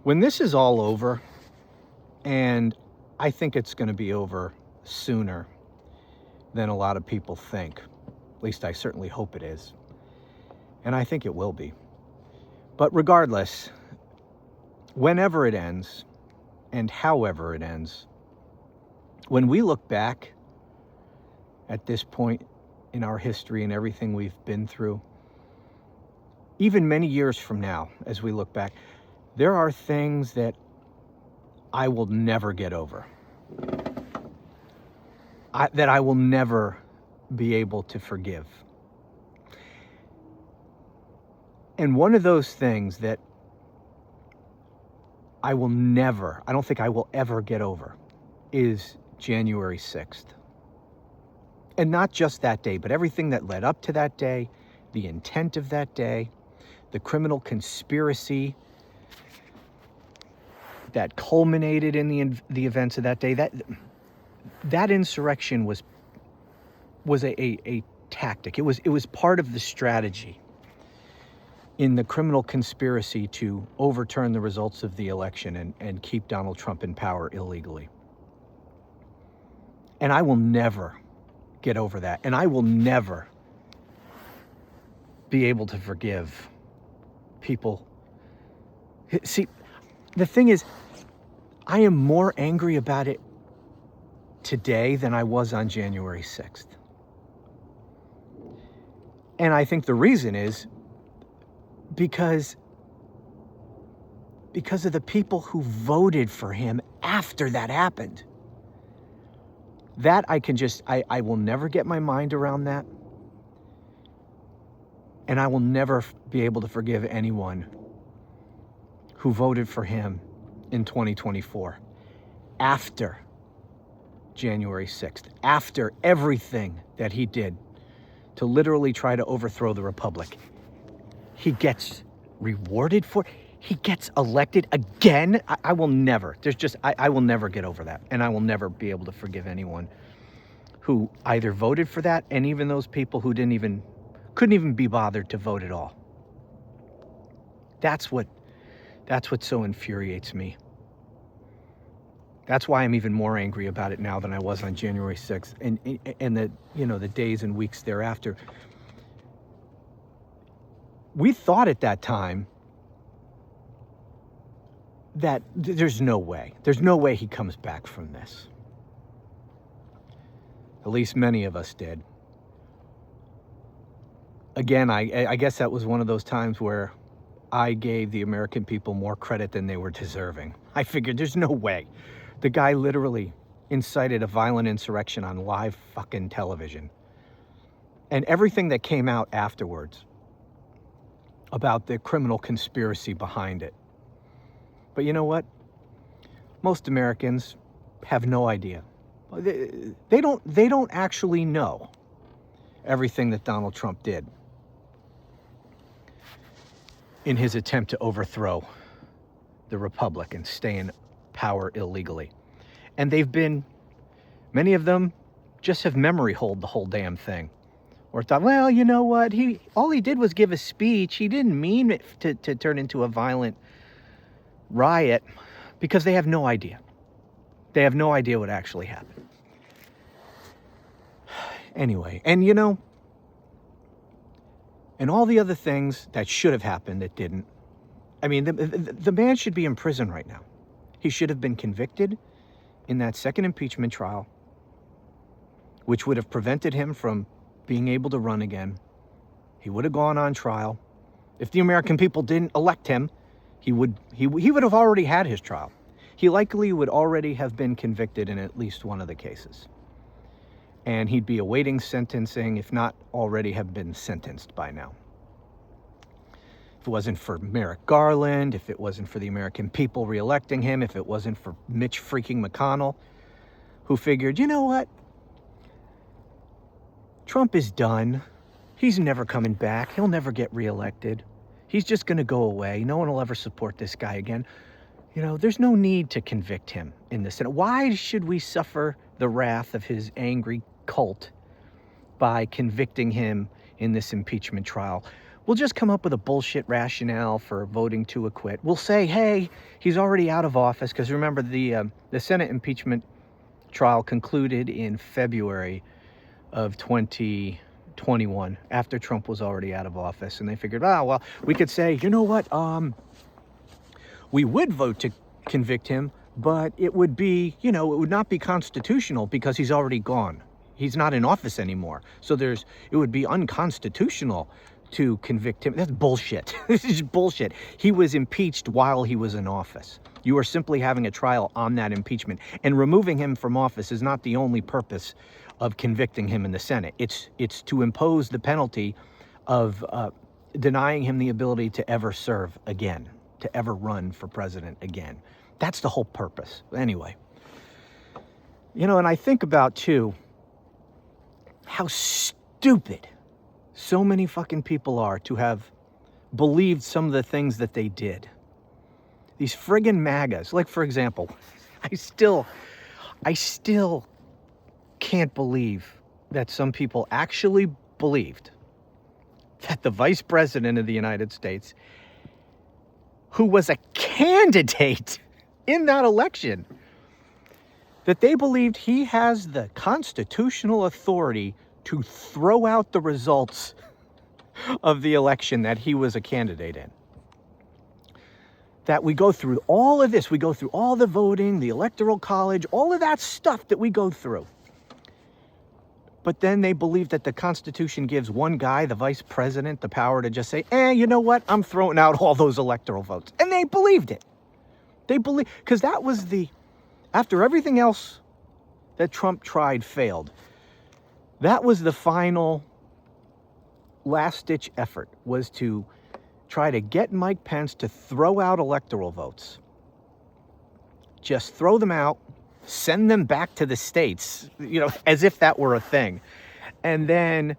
When this is all over, and I think it's going to be over sooner than a lot of people think, at least I certainly hope it is, and I think it will be. But regardless, whenever it ends and however it ends, when we look back at this point in our history and everything we've been through, even many years from now, as we look back, there are things that I will never get over, that I will never be able to forgive. And one of those things that I don't think I will ever get over, is January 6th. And not just that day, but everything that led up to that day, the intent of that day, the criminal conspiracy that culminated in the events of that day. That insurrection was a tactic. It was part of the strategy in the criminal conspiracy to overturn the results of the election and keep Donald Trump in power illegally. And I will never get over that. And I will never be able to forgive people. See, the thing is, I am more angry about it today than I was on January 6th. And I think the reason is because of the people who voted for him after that happened. That I will never get my mind around that. And I will never be able to forgive anyone who voted for him in 2024 after January 6th, after everything that he did to literally try to overthrow the republic. He gets rewarded for it. He gets elected again. I will never, I will never get over that. And I will never be able to forgive anyone who either voted for that, and even those people who couldn't even be bothered to vote at all. That's what so infuriates me. That's why I'm even more angry about it now than I was on January 6th and the days and weeks thereafter. We thought at that time that there's no way he comes back from this. At least many of us did. Again, I guess that was one of those times where I gave the American people more credit than they were deserving. I figured there's no way. The guy literally incited a violent insurrection on live fucking television. And everything that came out afterwards about the criminal conspiracy behind it. But you know what? Most Americans have no idea. They don't actually know everything that Donald Trump did in his attempt to overthrow the republic and stay in power illegally. And many of them just have memory hold the whole damn thing. Or thought, well, you know what? All he did was give a speech. He didn't mean it to turn into a violent riot, because they have no idea. They have no idea what actually happened. Anyway, and and all the other things that should have happened that didn't. I mean, the man should be in prison right now. He should have been convicted in that second impeachment trial, which would have prevented him from being able to run again. He would have gone on trial. If the American people didn't elect him, he would have already had his trial. He likely would already have been convicted in at least one of the cases. And he'd be awaiting sentencing, if not already have been sentenced by now. If it wasn't for Merrick Garland, if it wasn't for the American people reelecting him, if it wasn't for Mitch freaking McConnell, who figured, you know what? Trump is done. He's never coming back. He'll never get reelected. He's just going to go away. No one will ever support this guy again. There's no need to convict him in the Senate. Why should we suffer the wrath of his angry cult by convicting him in this impeachment trial we'll just come up with a bullshit rationale for voting to acquit. We'll say, hey, he's already out of office, because remember, the Senate impeachment trial concluded in February of 2021, after Trump was already out of office, and they figured, well, we could say, you know what, we would vote to convict him, but it would be, it would not be constitutional because he's already gone. He's not in office anymore. So it would be unconstitutional to convict him. That's bullshit. This is bullshit. He was impeached while he was in office. You are simply having a trial on that impeachment. And removing him from office is not the only purpose of convicting him in the Senate. It's to impose the penalty of denying him the ability to ever serve again, to ever run for president again. That's the whole purpose. Anyway, and I think about, too, how stupid so many fucking people are to have believed some of the things that they did. These friggin' MAGAs. Like, for example, I still can't believe that some people actually believed that the vice president of the United States, who was a candidate in that election, that they believed he has the constitutional authority to throw out the results of the election that he was a candidate in. That we go through all of this, we go through all the voting, the electoral college, all of that stuff that we go through. But then they believe that the Constitution gives one guy, the vice president, the power to just say, you know what, I'm throwing out all those electoral votes. And they believed it. Because that was after everything else that Trump tried failed, that was the final last-ditch effort, was to try to get Mike Pence to throw out electoral votes. Just throw them out, send them back to the states, as if that were a thing. And then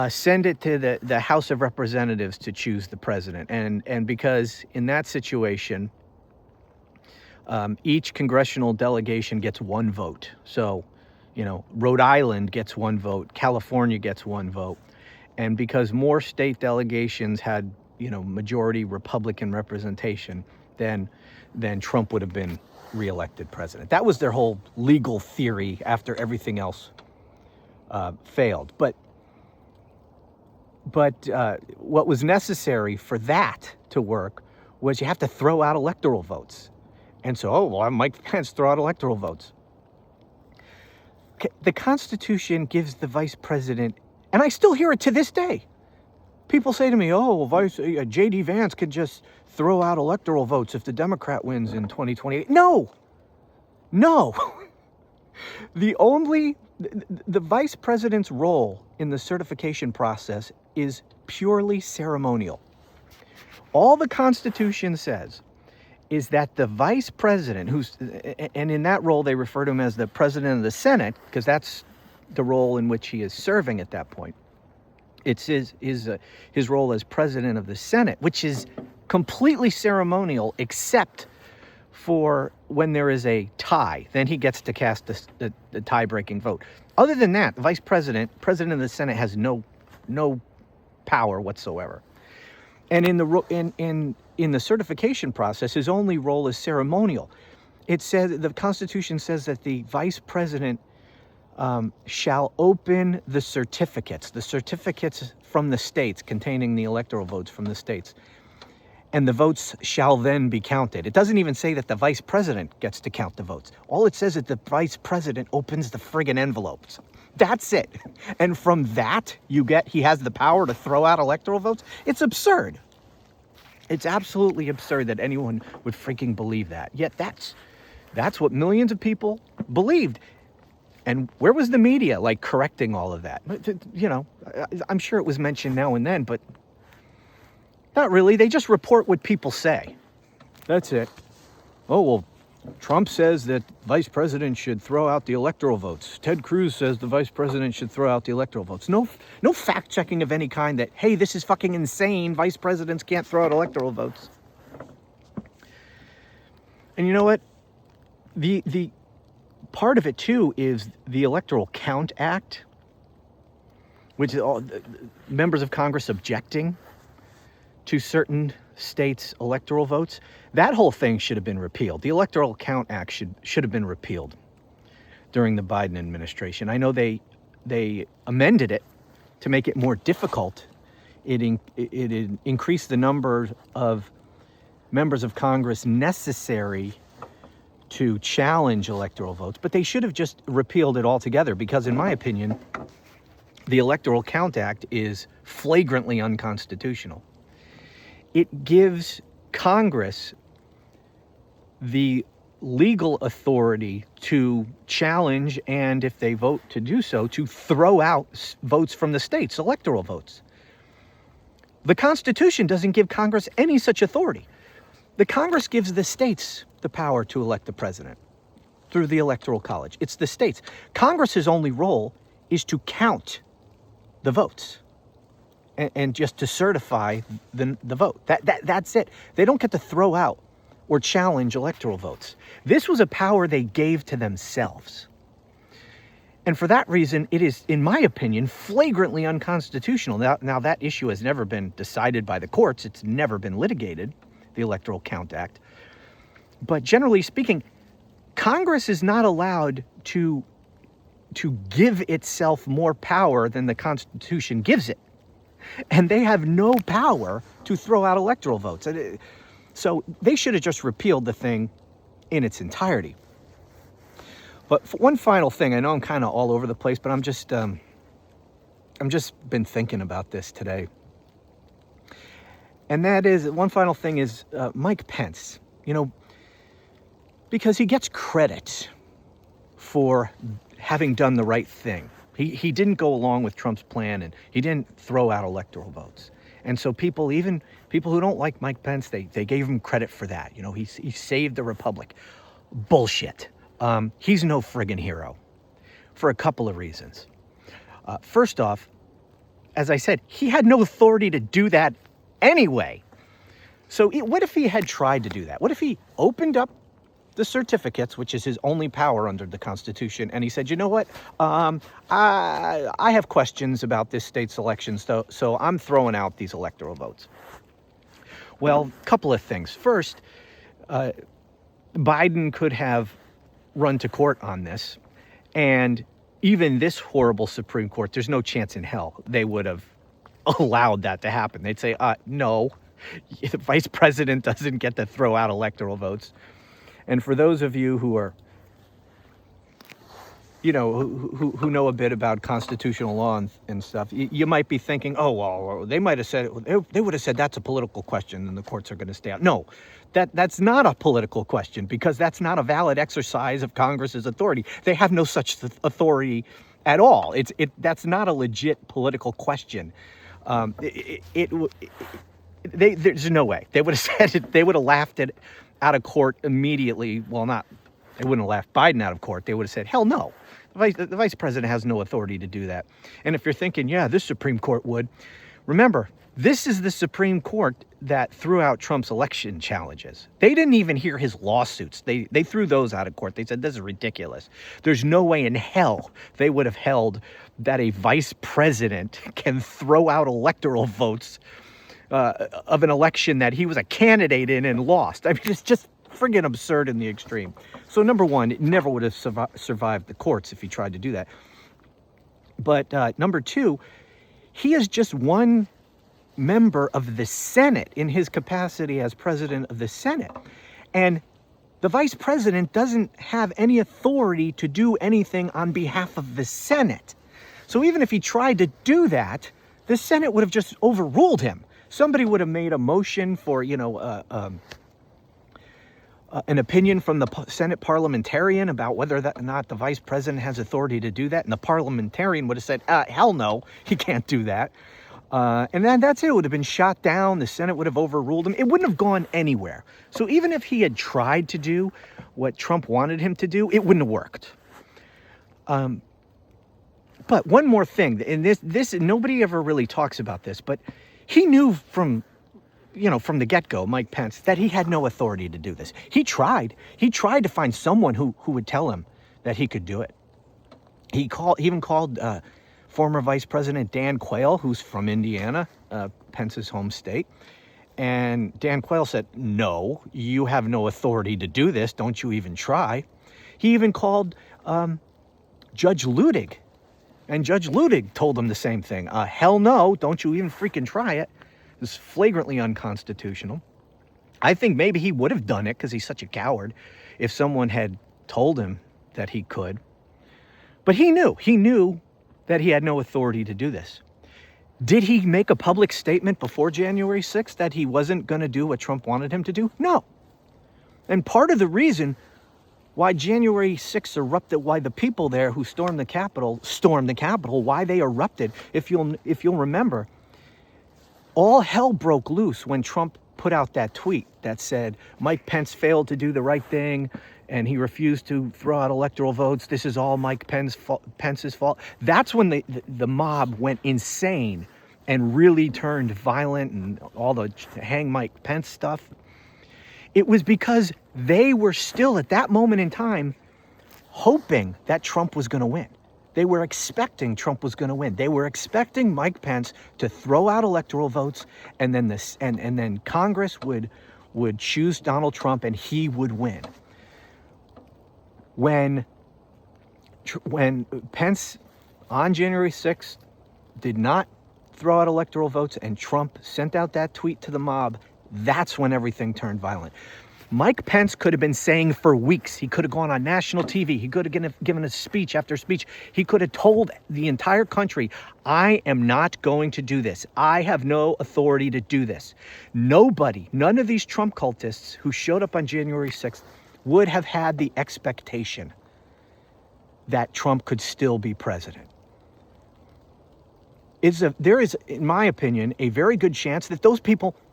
send it to the House of Representatives to choose the president. And because in that situation, each congressional delegation gets one vote. So, Rhode Island gets one vote, California gets one vote. And because more state delegations had, majority Republican representation, then Trump would have been reelected president. That was their whole legal theory after everything else failed. But what was necessary for that to work was you have to throw out electoral votes. And so, Mike Pence throw out electoral votes. The Constitution gives the vice president, and I still hear it to this day. People say to me, J.D. Vance could just throw out electoral votes if the Democrat wins in 2028. No. The vice president's role in the certification process is purely ceremonial. All the Constitution says is that the vice president, and in that role they refer to him as the president of the Senate, because that's the role in which he is serving at that point. It's his role as president of the Senate, which is completely ceremonial, except for when there is a tie. Then he gets to cast the tie-breaking vote. Other than that, the president of the Senate, has no power whatsoever. And in the certification process, his only role is ceremonial. It says, the Constitution says that the vice president shall open the certificates from the states containing the electoral votes from the states, and the votes shall then be counted. It doesn't even say that the vice president gets to count the votes. All it says is the vice president opens the friggin' envelopes. That's it. And from that, he has the power to throw out electoral votes. It's absurd. It's absolutely absurd that anyone would freaking believe that. Yet that's what millions of people believed. And where was the media, correcting all of that? I'm sure it was mentioned now and then, but not really. They just report what people say. That's it. Trump says that vice president should throw out the electoral votes. Ted Cruz says the vice president should throw out the electoral votes. No fact-checking of any kind that, hey, this is fucking insane. Vice presidents can't throw out electoral votes. And you know what? The part of it, too, is the Electoral Count Act, which is all members of Congress objecting to certain states' electoral votes, that whole thing should have been repealed. The Electoral Count Act should have been repealed during the Biden administration. I know they amended it to make it more difficult. It increased the number of members of Congress necessary to challenge electoral votes, but they should have just repealed it altogether because, in my opinion, the Electoral Count Act is flagrantly unconstitutional. It gives Congress the legal authority to challenge, and if they vote to do so, to throw out votes from the states, electoral votes. The Constitution doesn't give Congress any such authority. The Congress gives the states the power to elect the president through the Electoral College. It's the states. Congress's only role is to count the votes and just to certify the vote. That's it. They don't get to throw out or challenge electoral votes. This was a power they gave to themselves. And for that reason, it is, in my opinion, flagrantly unconstitutional. Now that issue has never been decided by the courts. It's never been litigated, the Electoral Count Act. But generally speaking, Congress is not allowed to give itself more power than the Constitution gives it. And they have no power to throw out electoral votes. So they should have just repealed the thing in its entirety. But for one final thing, I know I'm kind of all over the place, but I'm just been thinking about this today. And that is, one final thing is Mike Pence, because he gets credit for having done the right thing. He didn't go along with Trump's plan, and he didn't throw out electoral votes. And so even people who don't like Mike Pence, they gave him credit for that. He saved the republic. Bullshit. He's no friggin' hero for a couple of reasons. First off, as I said, he had no authority to do that anyway. So what if he had tried to do that? What if he opened up the certificates, which is his only power under the Constitution, and he said, you know what, I have questions about this state's elections, so I'm throwing out these electoral votes. Well, a couple of things. First, Biden could have run to court on this, and even this horrible Supreme Court, there's no chance in hell they would have allowed that to happen. They'd say, no, the vice president doesn't get to throw out electoral votes. And for those of you who are, who know a bit about constitutional law and stuff, you might be thinking, oh, well, they might have said, they would have said that's a political question and the courts are going to stay out. No, that's not a political question, because that's not a valid exercise of Congress's authority. They have no such authority at all. That's not a legit political question. There's no way. They would have said it, they would have laughed it out of court immediately. Well, they wouldn't have laughed Biden out of court. They would have said, hell no. The vice president has no authority to do that. And if you're thinking, yeah, this Supreme Court would, remember, this is the Supreme Court that threw out Trump's election challenges. They didn't even hear his lawsuits. They threw those out of court. They said, this is ridiculous. There's no way in hell they would have held that a vice president can throw out electoral votes of an election that he was a candidate in and lost. I mean, it's just friggin' absurd in the extreme. So number one, it never would have survived the courts if he tried to do that. But number two, he is just one member of the Senate in his capacity as president of the Senate. And the vice president doesn't have any authority to do anything on behalf of the Senate. So even if he tried to do that, the Senate would have just overruled him. Somebody would have made a motion for, an opinion from the Senate parliamentarian about whether or not the vice president has authority to do that. And the parliamentarian would have said, hell no, he can't do that. And then that's it. It would have been shot down. The Senate would have overruled him. It wouldn't have gone anywhere. So even if he had tried to do what Trump wanted him to do, it wouldn't have worked. But one more thing, and this nobody ever really talks about this, but he knew from the get-go, Mike Pence, that he had no authority to do this. He tried to find someone who would tell him that he could do it. He even called former Vice President Dan Quayle, who's from Indiana, Pence's home state, And Dan Quayle said, no, you have no authority to do this. Don't you even try. He even called Judge Ludig. And Judge Ludig told him the same thing. Hell no, don't you even freaking try it. It's flagrantly unconstitutional. I think maybe he would have done it because he's such a coward if someone had told him that he could. But he knew that he had no authority to do this. Did he make a public statement before January 6th that he wasn't going to do what Trump wanted him to do? No. And part of the reason why January 6th erupted, why the people there who stormed the Capitol, why they erupted, if you'll remember, all hell broke loose when Trump put out that tweet that said Mike Pence failed to do the right thing and he refused to throw out electoral votes. This is all Mike Pence's fault. That's when the mob went insane and really turned violent and all the hang Mike Pence stuff. It was because they were still at that moment in time hoping that Trump was going to win. They were expecting Trump was going to win. They were expecting Mike Pence to throw out electoral votes, and then then Congress would choose Donald Trump, and he would win. When Pence on January 6th did not throw out electoral votes, and Trump sent out that tweet to the mob, that's when everything turned violent. Mike Pence could have been saying for weeks, he could have gone on national TV, he could have given a speech after speech, he could have told the entire country, I am not going to do this. I have no authority to do this. None of these Trump cultists who showed up on January 6th would have had the expectation that Trump could still be president. There is, in my opinion, a very good chance that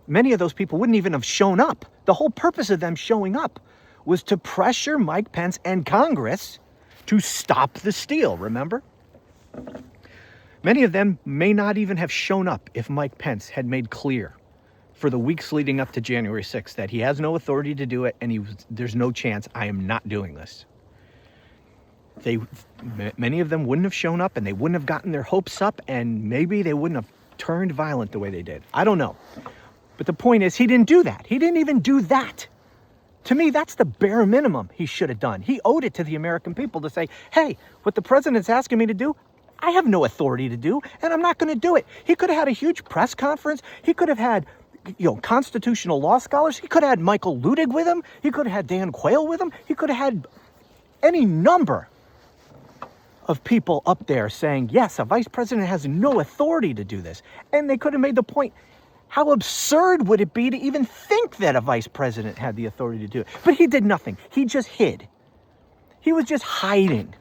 many of those people wouldn't even have shown up. The whole purpose of them showing up was to pressure Mike Pence and Congress to stop the steal, remember? Many of them may not even have shown up if Mike Pence had made clear for the weeks leading up to January 6th that he has no authority to do it and there's no chance I am not doing this. Many of them wouldn't have shown up and they wouldn't have gotten their hopes up and maybe they wouldn't have turned violent the way they did. I don't know. But the point is, he didn't do that. He didn't even do that. To me, that's the bare minimum he should have done. He owed it to the American people to say, hey, what the president's asking me to do, I have no authority to do, and I'm not going to do it. He could have had a huge press conference. He could have had, constitutional law scholars. He could have had Michael Ludig with him. He could have had Dan Quayle with him. He could have had any number of people up there saying, yes, a vice president has no authority to do this. And they could have made the point, how absurd would it be to even think that a vice president had the authority to do it? But he did nothing. He just hid. He was just hiding,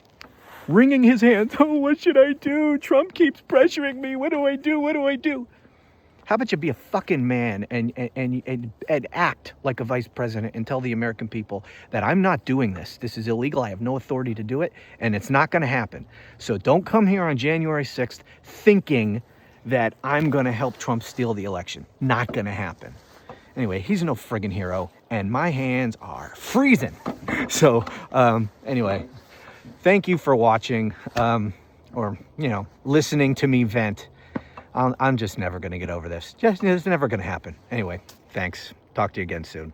wringing his hands. Oh, what should I do? Trump keeps pressuring me. What do I do? What do I do? How about you be a fucking man and act like a vice president and tell the American people that I'm not doing this. This is illegal. I have no authority to do it, and it's not going to happen. So don't come here on January 6th thinking that I'm going to help Trump steal the election. Not going to happen. Anyway, he's no friggin' hero, and my hands are freezing. So, anyway, thank you for watching, or, listening to me vent. I'm just never going to get over this. It's never going to happen. Anyway, thanks. Talk to you again soon.